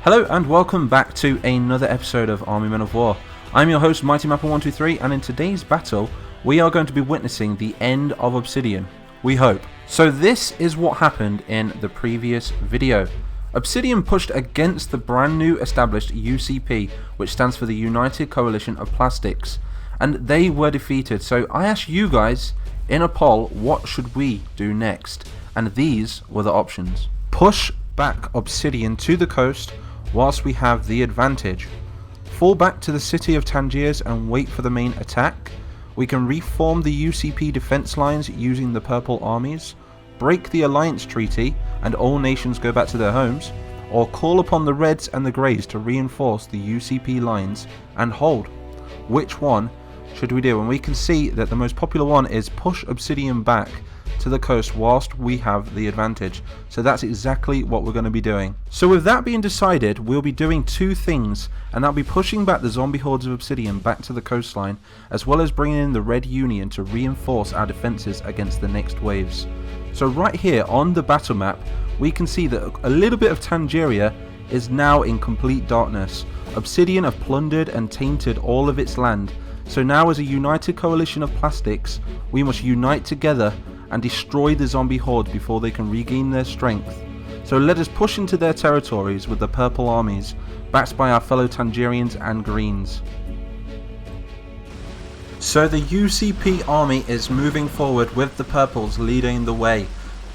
Hello and welcome back to another episode of Army Men of War. I'm your host Mighty Mapper 123, and in today's battle we are going to be witnessing the end of Obsidian. We hope. So this is what happened in the previous video. Obsidian pushed against the brand new established UCP, which stands for the United Coalition of Plastics, and they were defeated. So I asked you guys in a poll, what should we do next? And these were the options. Push back Obsidian to the coast whilst we have the advantage. Fall back to the city of Tangiers and wait for the main attack. We can reform the UCP defense lines using the purple armies, break the alliance treaty and all nations go back to their homes, or call upon the reds and the greys to reinforce the UCP lines and hold. Which one should we do? And we can see that the most popular one is push Obsidian back to the coast whilst we have the advantage. So that's exactly what we're going to be doing. So with that being decided, we'll be doing two things, and that'll be pushing back the zombie hordes of Obsidian back to the coastline, as well as bringing in the Red Union to reinforce our defences against the next waves. So right here on the battle map, we can see that a little bit of Tangeria is now in complete darkness. Obsidian have plundered and tainted all of its land. So now as a united coalition of plastics, we must unite together and destroy the zombie horde before they can regain their strength. So let us push into their territories with the purple armies, backed by our fellow Tangerians and Greens. So the UCP army is moving forward with the purples leading the way.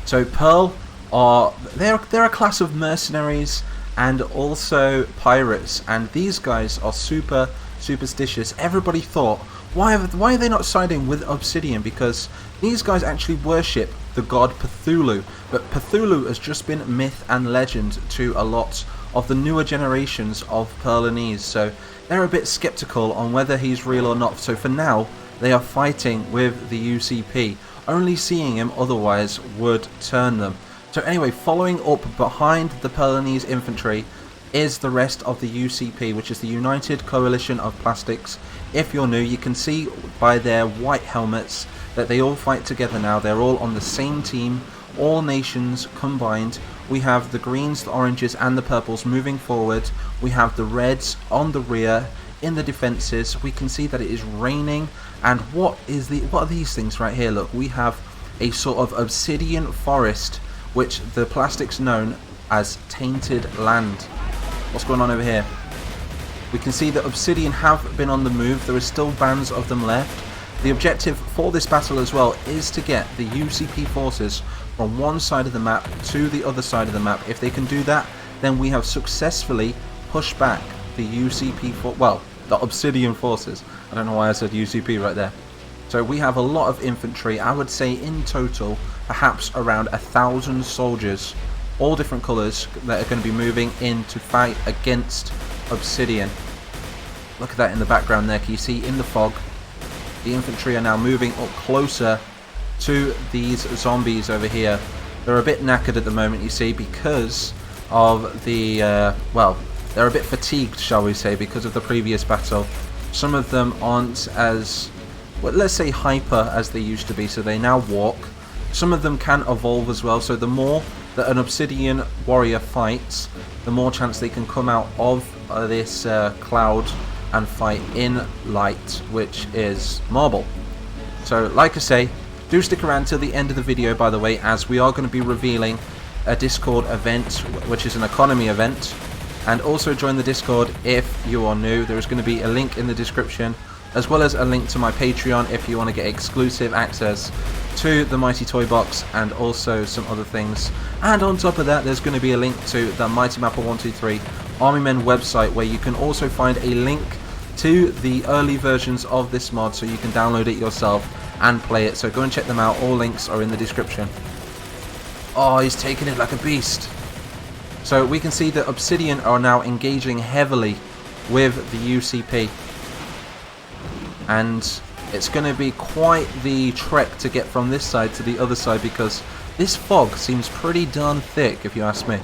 So Pearl they're a class of mercenaries and also pirates, and these guys are super superstitious. Everybody thought, why are they not siding with Obsidian? Because these guys actually worship the god Cthulhu, but Cthulhu has just been myth and legend to a lot of the newer generations of Pearlanese, so they're a bit skeptical on whether he's real or not. So for now they are fighting with the UCP. Only seeing him otherwise would turn them. So anyway, following up behind the Pearlanese infantry is the rest of the UCP, which is the United Coalition of Plastics. If you're new, you can see by their white helmets that they all fight together now. They're all on the same team, all nations combined. We have the greens, the oranges and the purples moving forward. We have the reds on the rear in the defences. We can see that it is raining, and what are these things right here? Look, we have a sort of obsidian forest, which the plastics known as tainted land. What's going on over here? We can see that Obsidian have been on the move. There are still bands of them left. The objective for this battle as well is to get the UCP forces from one side of the map to the other side of the map. If they can do that, then we have successfully pushed back the the Obsidian forces. I don't know why I said UCP right there. So we have a lot of infantry. I would say in total perhaps around 1,000 soldiers, all different colours, that are going to be moving in to fight against Obsidian. Look at that in the background there. Can you see in the fog? The infantry are now moving up closer to these zombies over here. They're a bit knackered at the moment, you see, because of the, they're a bit fatigued, shall we say, because of the previous battle. Some of them aren't as, let's say, hyper as they used to be, so they now walk. Some of them can evolve as well, so the more that an Obsidian warrior fights, the more chance they can come out of this cloud and fight in light, which is marble. So like I say, do stick around till the end of the video, by the way, as we are going to be revealing a Discord event, which is an economy event, and also join the Discord if you are new. There is going to be a link in the description, as well as a link to my Patreon if you want to get exclusive access to the Mighty Toy Box and also some other things. And on top of that, there's going to be a link to the Mighty Mapper 123 Army Men website, where you can also find a link to the early versions of this mod, so you can download it yourself and play it. So go and check them out. All links are in the description. Oh, he's taking it like a beast. So we can see that Obsidian are now engaging heavily with the UCP, and it's going to be quite the trek to get from this side to the other side, because this fog seems pretty darn thick, if you ask me,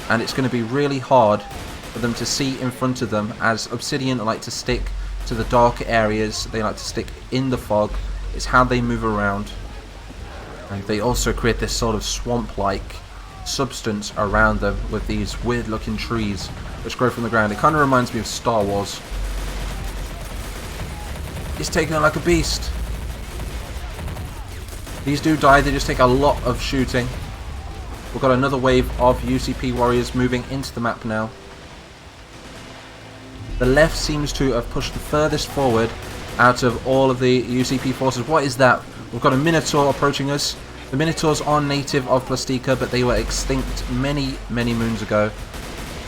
and it's going to be really hard for them to see in front of them, as Obsidian like to stick to the darker areas. They like to stick in the fog. It's how they move around, and they also create this sort of swamp-like substance around them with these weird looking trees which grow from the ground. It kind of reminds me of Star Wars. He's taking it like a beast. These do die, they just take a lot of shooting. We've got another wave of UCP warriors moving into the map now. The left seems to have pushed the furthest forward out of all of the UCP forces. What is that? We've got a Minotaur approaching us. The Minotaurs are native of Plastica, but they were extinct many, many moons ago.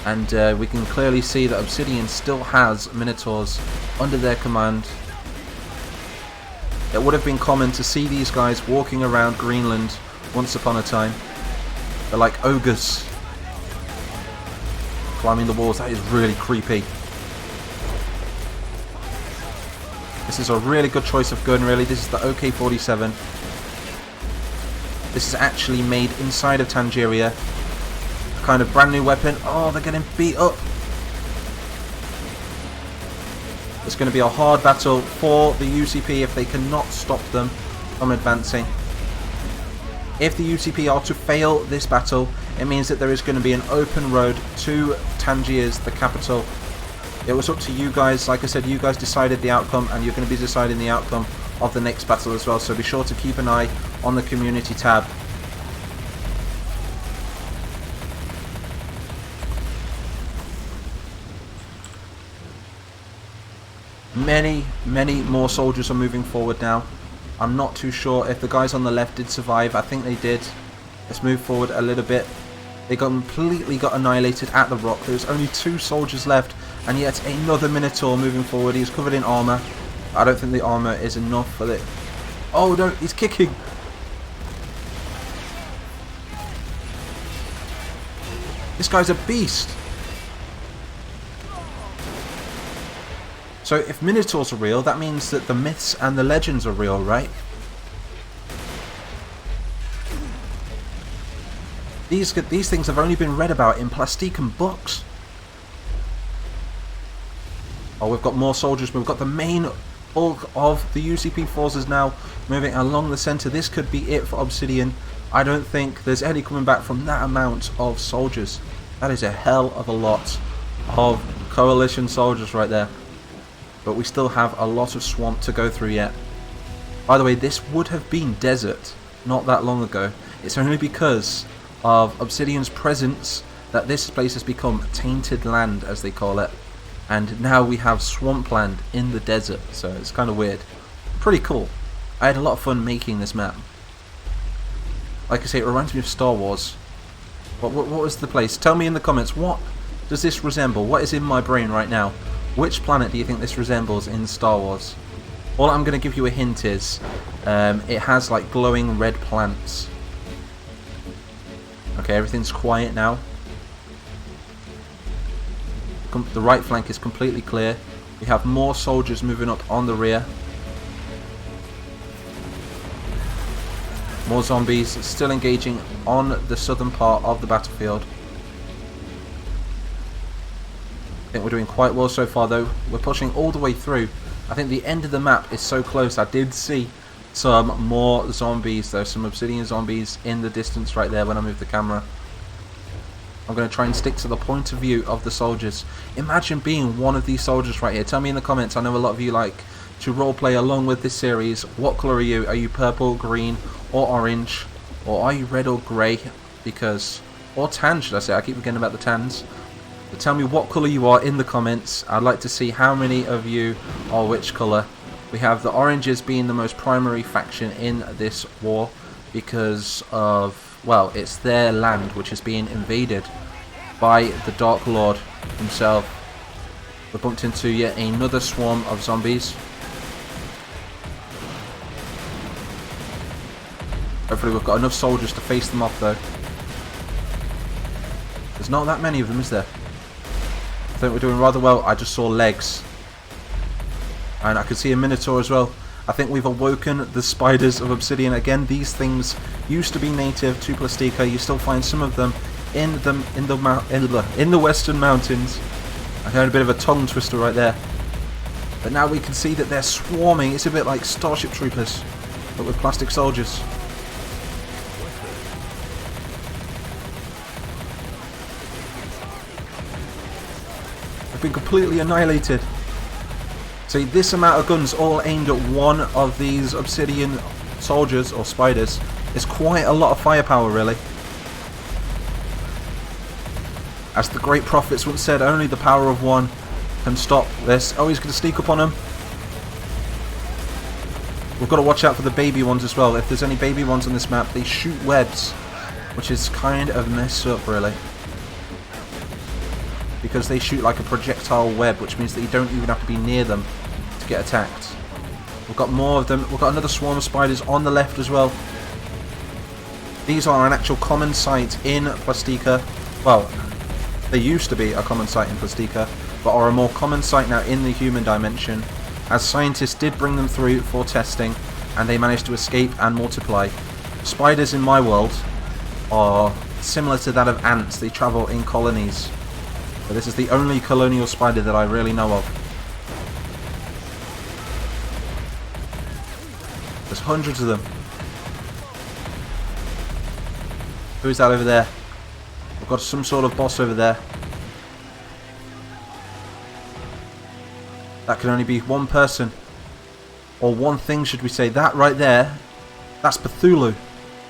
And we can clearly see that Obsidian still has Minotaurs under their command. It would have been common to see these guys walking around Greenland once upon a time. They're like ogres climbing the walls. That is really creepy. This is a really good choice of gun, really. This is the OK-47. This is actually made inside of Tangeria. A kind of brand new weapon. Oh, they're getting beat up. It's going to be a hard battle for the UCP if they cannot stop them from advancing. If the UCP are to fail this battle, it means that there is going to be an open road to Tangiers, the capital. It was up to you guys. Like I said, you guys decided the outcome, and you're going to be deciding the outcome of the next battle as well. So be sure to keep an eye on the community tab. Many, many more soldiers are moving forward now. I'm not too sure if the guys on the left did survive. I think they did. Let's move forward a little bit. They completely got annihilated at the rock. There's only 2 soldiers left, and yet another Minotaur moving forward. He's covered in armor. I don't think the armor is enough for it. Oh no, he's kicking. This guy's a beast. So if Minotaurs are real, that means that the myths and the legends are real, right? These things have only been read about in Plastican books. Oh, we've got more soldiers. We've got the main bulk of the UCP forces now moving along the centre. This could be it for Obsidian. I don't think there's any coming back from that amount of soldiers. That is a hell of a lot of coalition soldiers right there. But we still have a lot of swamp to go through yet. By the way, this would have been desert not that long ago. It's only because of Obsidian's presence that this place has become tainted land, as they call it. And now we have swampland in the desert, so it's kind of weird. Pretty cool. I had a lot of fun making this map. Like I say, it reminds me of Star Wars. What was the place? Tell me in the comments, what does this resemble? What is in my brain right now? Which planet do you think this resembles in Star Wars? All I'm going to give you a hint is, it has like glowing red plants. Okay, everything's quiet now. The right flank is completely clear. We have more soldiers moving up on the rear. More zombies still engaging on the southern part of the battlefield. I think we're doing quite well so far though. We're pushing all the way through. I think the end of the map is so close. I did see some more zombies though, some Obsidian zombies in the distance right there when I moved the camera. I'm going to try and stick to the point of view of the soldiers. Imagine being one of these soldiers right here. Tell me in the comments. I know a lot of you like to roleplay along with this series. What colour are you? Are you purple, green or orange? Or are you red or grey? Because, or tan should I say. I keep forgetting about the tans. But tell me what colour you are in the comments. I'd like to see how many of you are which colour. We have the oranges being the most primary faction in this war because of, well, it's their land which is being invaded by the Dark Lord himself. We bumped into yet another swarm of zombies. Hopefully we've got enough soldiers to face them off though. There's not that many of them, is there? I think we're doing rather well. I just saw legs. And I could see a Minotaur as well. I think we've awoken the spiders of Obsidian. Again, these things used to be native to Plastica. You still find some of them in the Western Mountains. I heard a bit of a tongue twister right there. But now we can see that they're swarming. It's a bit like Starship Troopers, but with plastic soldiers. have been completely annihilated. See, this amount of guns all aimed at one of these obsidian soldiers or spiders is quite a lot of firepower, really. As the great prophets once said, only the power of one can stop this. Oh, he's going to sneak up on him. We've got to watch out for the baby ones as well. If there's any baby ones on this map, they shoot webs, which is kind of messed up, really. Because they shoot like a projectile web, which means that you don't even have to be near them to get attacked. We've got more of them. We've got another swarm of spiders on the left as well. These are an actual common sight in Plastica. Well, they used to be a common sight in Plastica, but are a more common sight now in the human dimension, as scientists did bring them through for testing, and they managed to escape and multiply. Spiders in my world are similar to that of ants. They travel in colonies. But this is the only colonial spider that I really know of. There's hundreds of them. Who is that over there? We've got some sort of boss over there. That can only be one person. Or one thing, should we say. That right there, that's Cthulhu.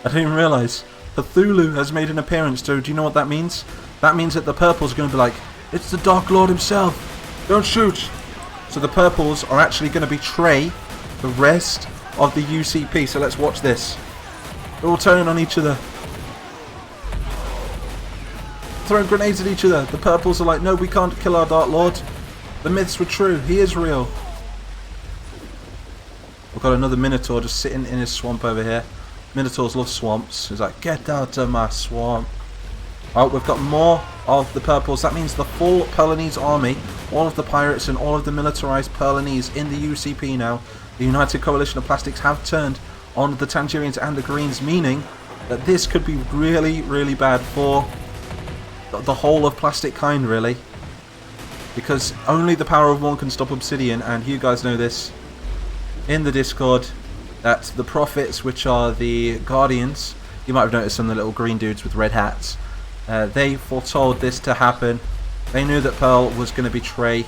I didn't even realise. Cthulhu has made an appearance, so do you know what that means? That means that the purples are going to be like, it's the Dark Lord himself. Don't shoot. So the purples are actually going to betray the rest of the UCP. So let's watch this. They're all turning on each other. Throwing grenades at each other. The purples are like, no, we can't kill our Dark Lord. The myths were true. He is real. We've got another Minotaur just sitting in his swamp over here. Minotaurs love swamps. He's like, get out of my swamp. Oh, we've got more of the purples. That means the full Perlanese army, all of the pirates and all of the militarized Perlanese in the UCP now, the United Coalition of Plastics, have turned on the Tangerians and the Greens, meaning that this could be really, really bad for the whole of plastic kind, really. Because only the power of one can stop Obsidian, and you guys know this in the Discord, that the Prophets, which are the Guardians, you might have noticed some of the little green dudes with red hats, they foretold this to happen. They knew that Pearl was going to betray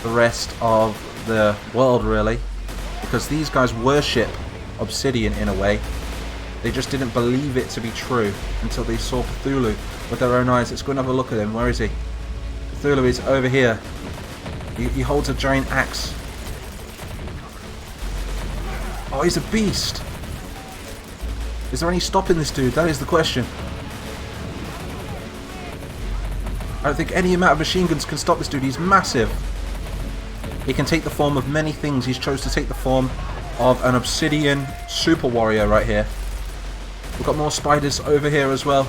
the rest of the world, really, because these guys worship Obsidian in a way. They just didn't believe it to be true until they saw Cthulhu with their own eyes. Let's go and have a look at him. Where is he? Cthulhu is over here. He holds a giant axe. Oh, he's a beast. Is there any stopping this dude? That is the question. I don't think any amount of machine guns can stop this dude. He's massive. He can take the form of many things. He's chose to take the form of an Obsidian super warrior right here. We've got more spiders over here as well.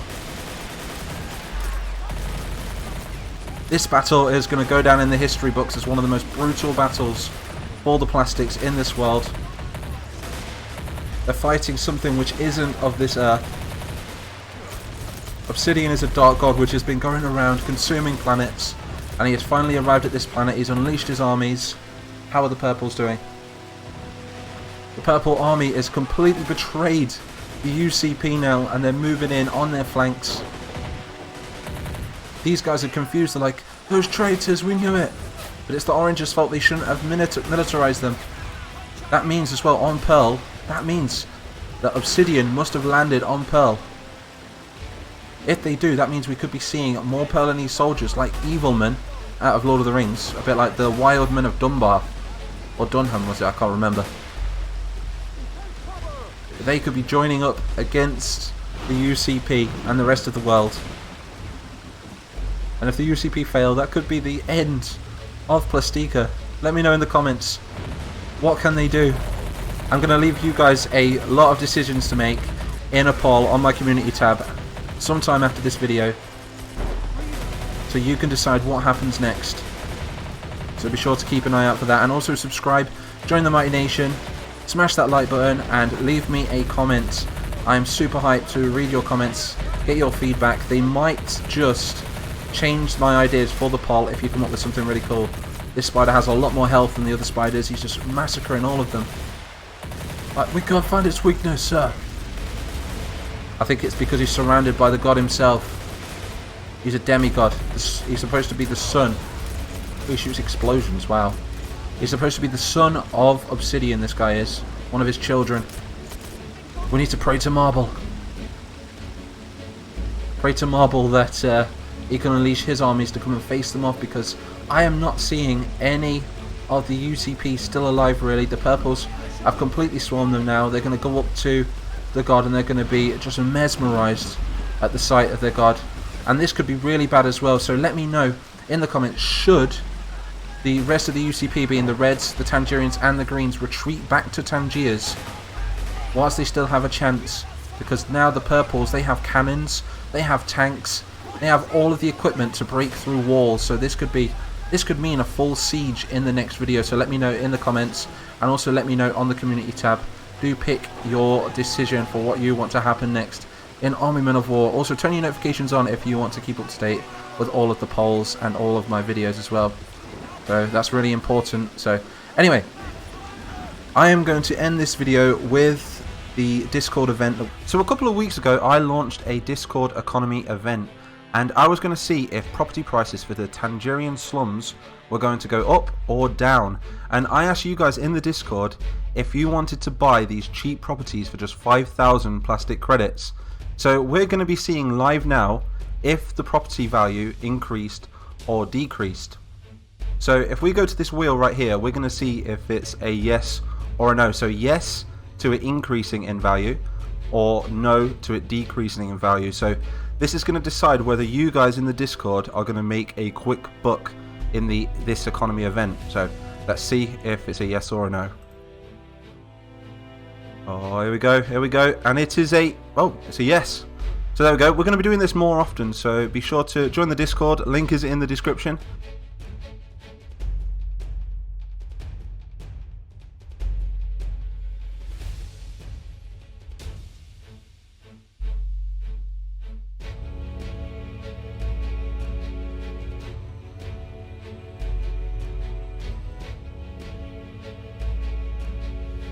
This battle is going to go down in the history books as one of the most brutal battles for the plastics in this world. They're fighting something which isn't of this earth. Obsidian is a dark god which has been going around consuming planets, and he has finally arrived at this planet. He's unleashed his armies. How are the purples doing? The purple army is completely betrayed the UCP now, and they're moving in on their flanks. These guys are confused. They're like, those traitors, we knew it. But it's the Orange's fault. They shouldn't have militarized them. That means as well, on Pearl, that means that Obsidian must have landed on Pearl. If they do, that means we could be seeing more Perlanese soldiers like Evilmen out of Lord of the Rings. A bit like the Wild Men of Dunbar. Or Dunham was it? I can't remember. They could be joining up against the UCP and the rest of the world. And if the UCP fail, that could be the end of Plastica. Let me know in the comments, what can they do? I'm going to leave you guys a lot of decisions to make in a poll on my community tab sometime after this video, so you can decide what happens next. So be sure to keep an eye out for that, and also subscribe, join the Mighty Nation, smash that like button, and leave me a comment. I'm super hyped to read your comments, get your feedback. They might just change my ideas for the poll if you come up with something really cool. This spider has a lot more health than the other spiders. He's just massacring all of them. Like, we can't find its weakness, sir. I think it's because he's surrounded by the god himself. He's a demigod. He's supposed to be the sun He shoots explosions, wow. He's supposed to be the son of Obsidian, this guy is. One of his children. We need to pray to Marble. Pray to Marble that he can unleash his armies to come and face them off, because I am not seeing any of the UCP still alive, really. The purples have completely swarmed them now. They're going to go up to the god and they're going to be just mesmerized at the sight of their god. And this could be really bad as well, so let me know in the comments, should the rest of the UCP, being the Reds, the Tangerians and the Greens, retreat back to Tangiers whilst they still have a chance? Because now the purples, they have cannons, they have tanks, they have all of the equipment to break through walls, so this could mean a full siege in the next video. So let me know in the comments, and also let me know on the community tab. Do pick your decision for what you want to happen next in Army Men of War. Also turn your notifications on if you want to keep up to date with all of the polls and all of my videos as well. So that's really important. So anyway, I am going to end this video with the Discord event. So a couple of weeks ago I launched a Discord economy event, and I was going to see if property prices for the Tangerian slums were going to go up or down. And I asked you guys in the Discord if you wanted to buy these cheap properties for just 5,000 plastic credits. So we're going to be seeing live now if the property value increased or decreased. So if we go to this wheel right here, we're going to see if it's a yes or a no. So yes to it increasing in value, or no to it decreasing in value. So this is going to decide whether you guys in the Discord are going to make a quick buck in this economy event. So let's see if it's a yes or a no. Oh, here we go, and it is it's a yes. So there we go. We're going to be doing this more often, so be sure to join the Discord. Link is in the description.